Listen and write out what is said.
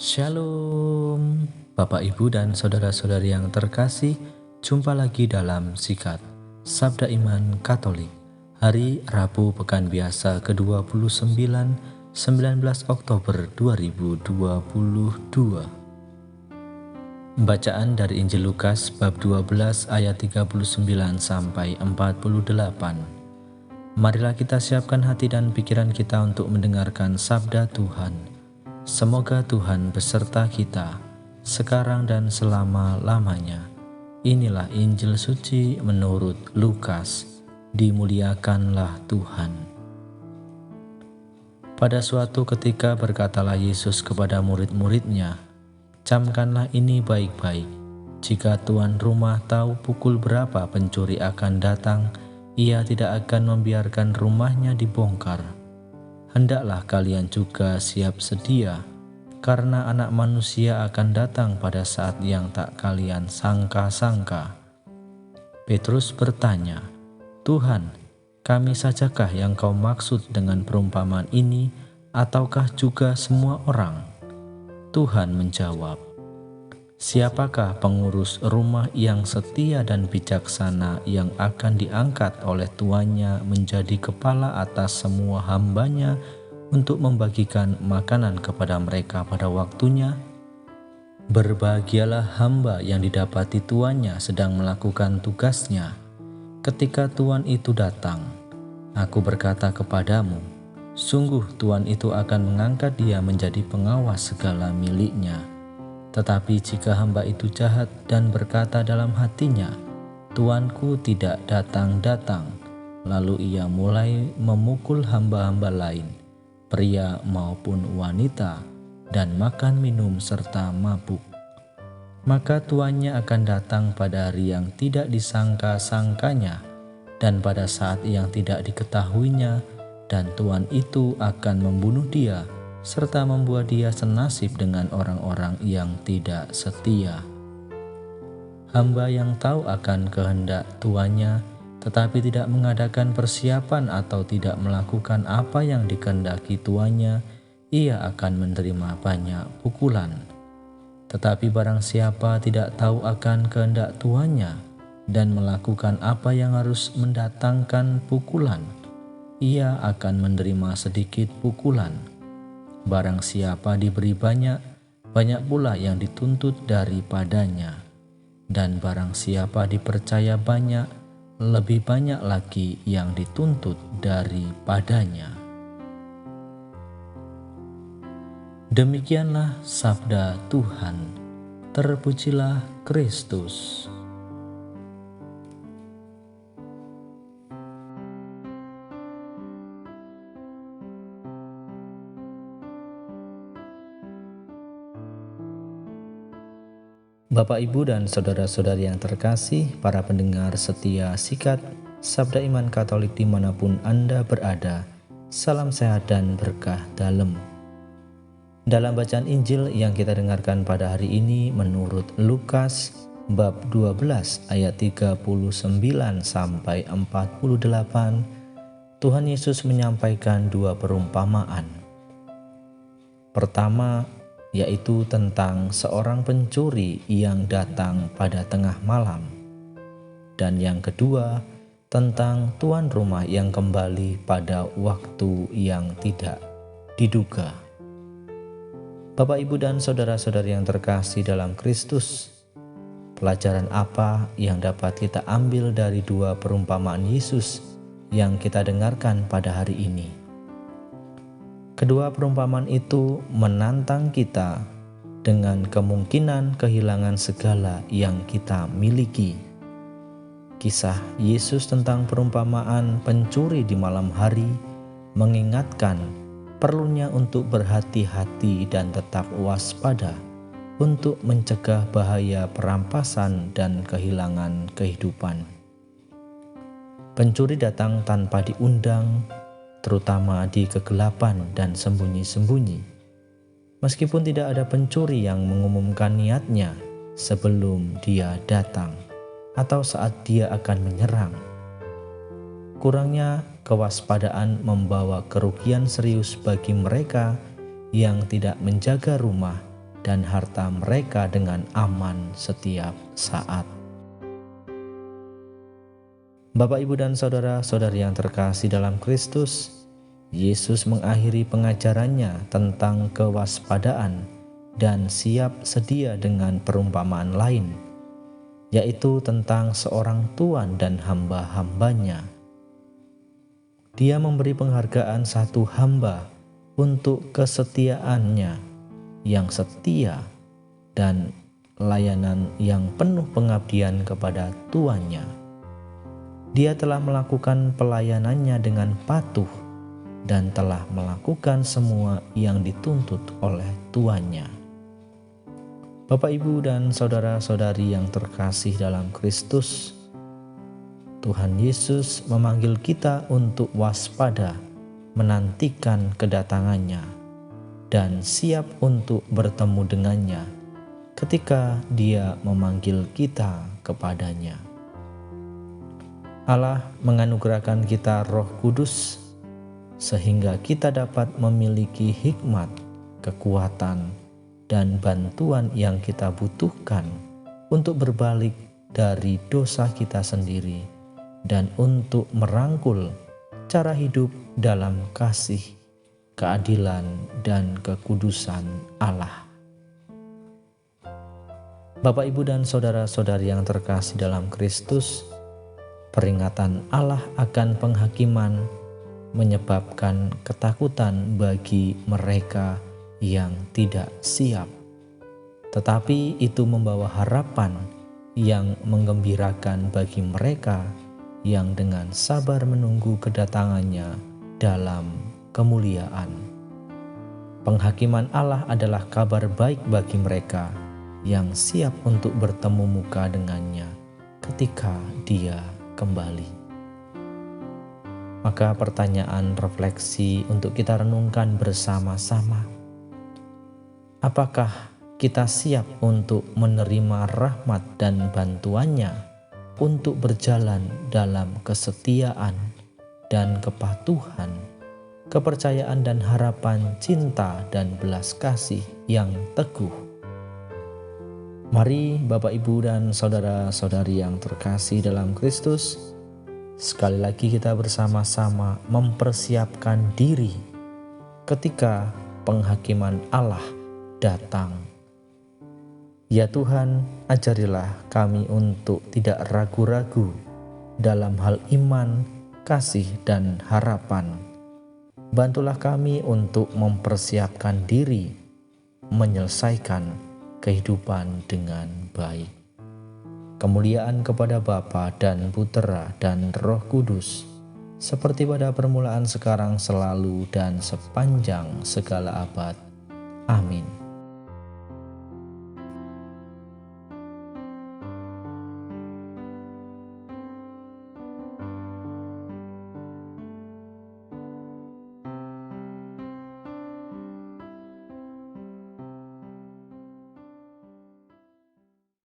Shalom, Bapak Ibu dan saudara-saudari yang terkasih, jumpa lagi dalam Sikat Sabda Iman Katolik. Hari Rabu Pekan Biasa ke-29, 19 Oktober 2022. Bacaan dari Injil Lukas bab 12 ayat 39 sampai 48. Marilah kita siapkan hati dan pikiran kita untuk mendengarkan sabda Tuhan. Semoga Tuhan beserta kita, sekarang dan selama-lamanya. Inilah Injil suci menurut Lukas. Dimuliakanlah Tuhan. Pada suatu ketika berkatalah Yesus kepada murid-muridnya, "Camkanlah ini baik-baik. Jika tuan rumah tahu pukul berapa pencuri akan datang, ia tidak akan membiarkan rumahnya dibongkar. Hendaklah kalian juga siap sedia, karena Anak Manusia akan datang pada saat yang tak kalian sangka-sangka." Petrus bertanya, "Tuhan, kami sajakah yang kau maksud dengan perumpamaan ini, ataukah juga semua orang?" Tuhan menjawab, "Siapakah pengurus rumah yang setia dan bijaksana yang akan diangkat oleh tuannya menjadi kepala atas semua hambanya untuk membagikan makanan kepada mereka pada waktunya? Berbahagialah hamba yang didapati tuannya sedang melakukan tugasnya. Ketika tuan itu datang, aku berkata kepadamu, sungguh tuan itu akan mengangkat dia menjadi pengawas segala miliknya. Tetapi jika hamba itu jahat dan berkata dalam hatinya, tuanku tidak datang-datang, lalu ia mulai memukul hamba-hamba lain, pria maupun wanita, dan makan minum serta mabuk, maka tuannya akan datang pada hari yang tidak disangka-sangkanya dan pada saat yang tidak diketahuinya, dan tuan itu akan membunuh dia serta membuat dia senasib dengan orang-orang yang tidak setia. Hamba yang tahu akan kehendak tuannya tetapi tidak mengadakan persiapan atau tidak melakukan apa yang dikehendaki tuannya, ia akan menerima banyak pukulan. Tetapi barang siapa tidak tahu akan kehendak tuannya dan melakukan apa yang harus mendatangkan pukulan, ia akan menerima sedikit pukulan. Barang siapa diberi banyak, banyak pula yang dituntut daripadanya. Dan barang siapa dipercaya banyak, lebih banyak lagi yang dituntut daripadanya." Demikianlah sabda Tuhan. Terpujilah Kristus. Bapak, Ibu, dan saudara-saudari yang terkasih, para pendengar setia Sikat Sabda Iman Katolik dimanapun Anda berada, salam sehat dan berkah dalem. Dalam bacaan Injil yang kita dengarkan pada hari ini menurut Lukas bab 12 ayat 39 sampai 48, Tuhan Yesus menyampaikan dua perumpamaan. Pertama, yaitu tentang seorang pencuri yang datang pada tengah malam. Dan yang kedua, tentang tuan rumah yang kembali pada waktu yang tidak diduga. Bapak, Ibu, dan saudara-saudari yang terkasih dalam Kristus, pelajaran apa yang dapat kita ambil dari dua perumpamaan Yesus yang kita dengarkan pada hari ini? Kedua perumpamaan itu menantang kita dengan kemungkinan kehilangan segala yang kita miliki. Kisah Yesus tentang perumpamaan pencuri di malam hari mengingatkan perlunya untuk berhati-hati dan tetap waspada untuk mencegah bahaya perampasan dan kehilangan kehidupan. Pencuri datang tanpa diundang, terutama di kegelapan dan sembunyi-sembunyi. Meskipun tidak ada pencuri yang mengumumkan niatnya sebelum dia datang atau saat dia akan menyerang. Kurangnya kewaspadaan membawa kerugian serius bagi mereka yang tidak menjaga rumah dan harta mereka dengan aman setiap saat. Bapak, Ibu, dan saudara-saudari yang terkasih dalam Kristus, Yesus mengakhiri pengajarannya tentang kewaspadaan dan siap sedia dengan perumpamaan lain, yaitu tentang seorang tuan dan hamba-hambanya. Dia memberi penghargaan satu hamba untuk kesetiaannya yang setia dan layanan yang penuh pengabdian kepada tuannya. Dia telah melakukan pelayanannya dengan patuh dan telah melakukan semua yang dituntut oleh tuannya. Bapak, Ibu, dan saudara-saudari yang terkasih dalam Kristus, Tuhan Yesus memanggil kita untuk waspada, menantikan kedatangannya, dan siap untuk bertemu dengannya ketika Dia memanggil kita kepadanya. Allah menganugerahkan kita Roh Kudus sehingga kita dapat memiliki hikmat, kekuatan, dan bantuan yang kita butuhkan untuk berbalik dari dosa kita sendiri dan untuk merangkul cara hidup dalam kasih, keadilan, dan kekudusan Allah. Bapak, Ibu, dan saudara-saudari yang terkasih dalam Kristus, peringatan Allah akan penghakiman menyebabkan ketakutan bagi mereka yang tidak siap, tetapi itu membawa harapan yang menggembirakan bagi mereka yang dengan sabar menunggu kedatangannya dalam kemuliaan. Penghakiman Allah adalah kabar baik bagi mereka yang siap untuk bertemu muka dengannya ketika Dia kembali. Maka pertanyaan refleksi untuk kita renungkan bersama-sama. Apakah kita siap untuk menerima rahmat dan bantuannya untuk berjalan dalam kesetiaan dan kepatuhan, kepercayaan dan harapan, cinta dan belas kasih yang teguh? Mari Bapak, Ibu, dan saudara-saudari yang terkasih dalam Kristus, sekali lagi kita bersama-sama mempersiapkan diri ketika penghakiman Allah datang. Ya Tuhan, ajarilah kami untuk tidak ragu-ragu dalam hal iman, kasih, dan harapan. Bantulah kami untuk mempersiapkan diri menyelesaikan kehidupan dengan baik. Kemuliaan kepada Bapa dan Putera dan Roh Kudus, seperti pada permulaan, sekarang, selalu, dan sepanjang segala abad. Amin.